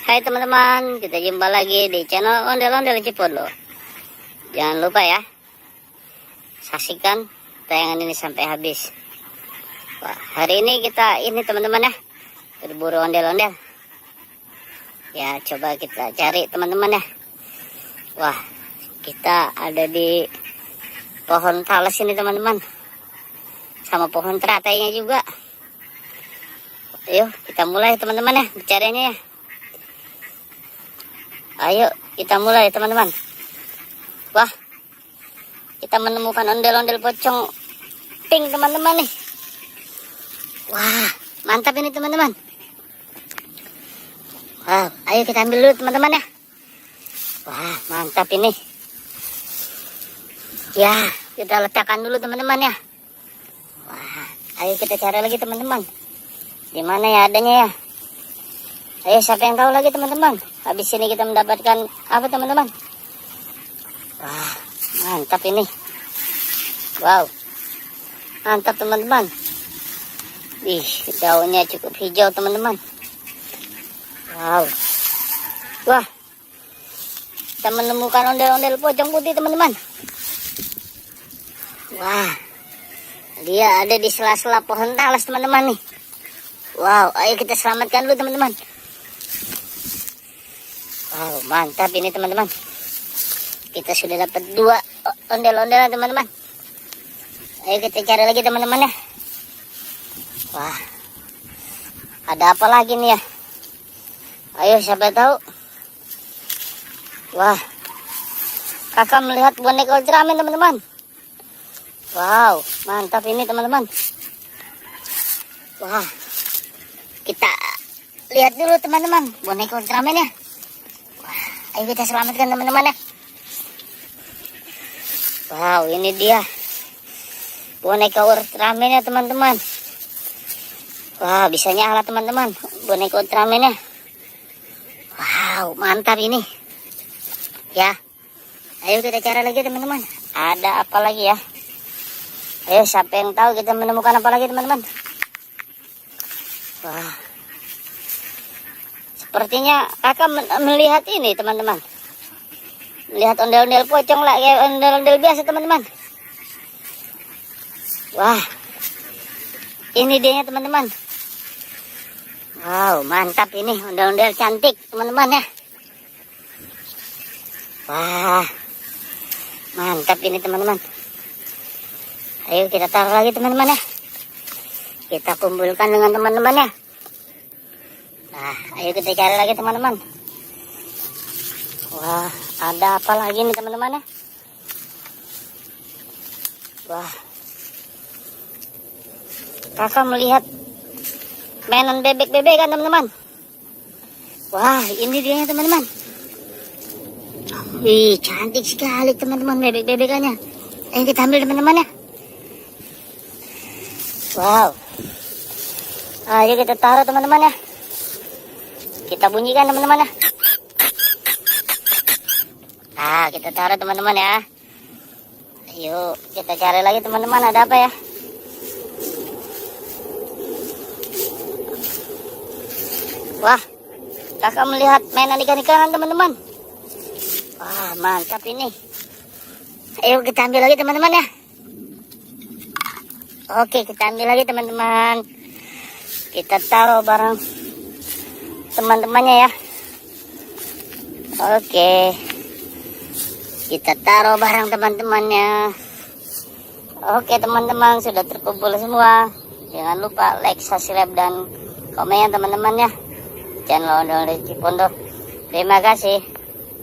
Hai teman-teman, kita jumpa lagi di channel Ondel-Ondel Cipondo. Jangan lupa ya, saksikan tayangan ini sampai habis. Wah, hari ini kita teman-teman ya, berburu ondel-ondel. Ya, coba kita cari teman-teman ya. Wah, kita ada di pohon talas ini teman-teman, sama pohon teratainya juga. Ayo kita mulai teman-teman ya, bercarinya ya. Ayo kita mulai teman-teman. Wah, kita menemukan ondel-ondel pocong pink teman-teman nih. Wah, mantap ini teman-teman. Wow, ayo kita ambil dulu teman-teman ya. Wah, mantap ini. Ya, kita letakkan dulu teman-teman ya. Wah, ayo kita cari lagi teman-teman. Di mana ya adanya ya? Ayo, siapa yang tahu lagi teman-teman? Habis ini kita mendapatkan apa teman-teman? Wah, mantap ini. Wow, mantap teman-teman. Ih, daunnya cukup hijau teman-teman. Wow. Wah, kita menemukan ondel-ondel pocong putih teman-teman. Wah, dia ada di sela-sela pohon talas teman-teman nih. Wow, ayo kita selamatkan dulu teman-teman. Wow, mantap ini teman-teman. Kita sudah dapat 2 ondel-ondelan teman-teman. Ayo kita cari lagi teman-teman ya. Wah, ada apa lagi nih ya? Ayo, siapa tahu. Wah, kakak melihat boneka Ultraman teman-teman. Wow, mantap ini teman-teman. Wah, kita lihat dulu teman-teman boneka Ultraman ya. Ayo kita selamatkan teman-teman ya. Wow, ini dia boneka Ultraman ya teman-teman. Wah, bisa nyala teman-teman boneka Ultraman ya. Wow, mantap ini. Ya, ayo kita cari lagi teman-teman. Ada apa lagi ya? Ayo, siapa yang tahu kita menemukan apa lagi teman-teman? Wah, sepertinya kakak melihat ini teman-teman. Melihat ondel-ondel pocong lah, kayak ondel-ondel biasa teman-teman. Wah, ini dia teman-teman. Wow, mantap ini ondel-ondel cantik teman-teman ya. Wah, mantap ini teman-teman. Ayo kita taruh lagi teman-teman ya. Kita kumpulkan dengan teman-teman ya. Nah, ayo kita cari lagi teman-teman. Wah, ada apa lagi nih teman-teman ya? Wah, kakak melihat mainan bebek-bebek kan teman-teman. Wah, ini dia teman-teman. Wih, cantik sekali teman-teman bebek-bebekannya. Ayo kita ambil teman-teman ya. Wow, ayo kita taruh teman-teman ya. Kita bunyikan teman-teman ya. Nah, kita taruh teman-teman ya. Ayo kita cari lagi teman-teman, ada apa ya? Wah, kakak melihat mainan ikan-ikanan teman-teman. Wah, mantap ini. Ayo kita ambil lagi teman-teman ya. Oke, kita ambil lagi teman-teman. Kita taruh bareng teman-temannya ya. Oke, kita taruh barang teman-temannya. Oke teman-teman, sudah terkumpul semua. Jangan lupa like, subscribe, dan komen ya teman-teman ya. Channel Ondel-Ondel Cipondo. Terima kasih.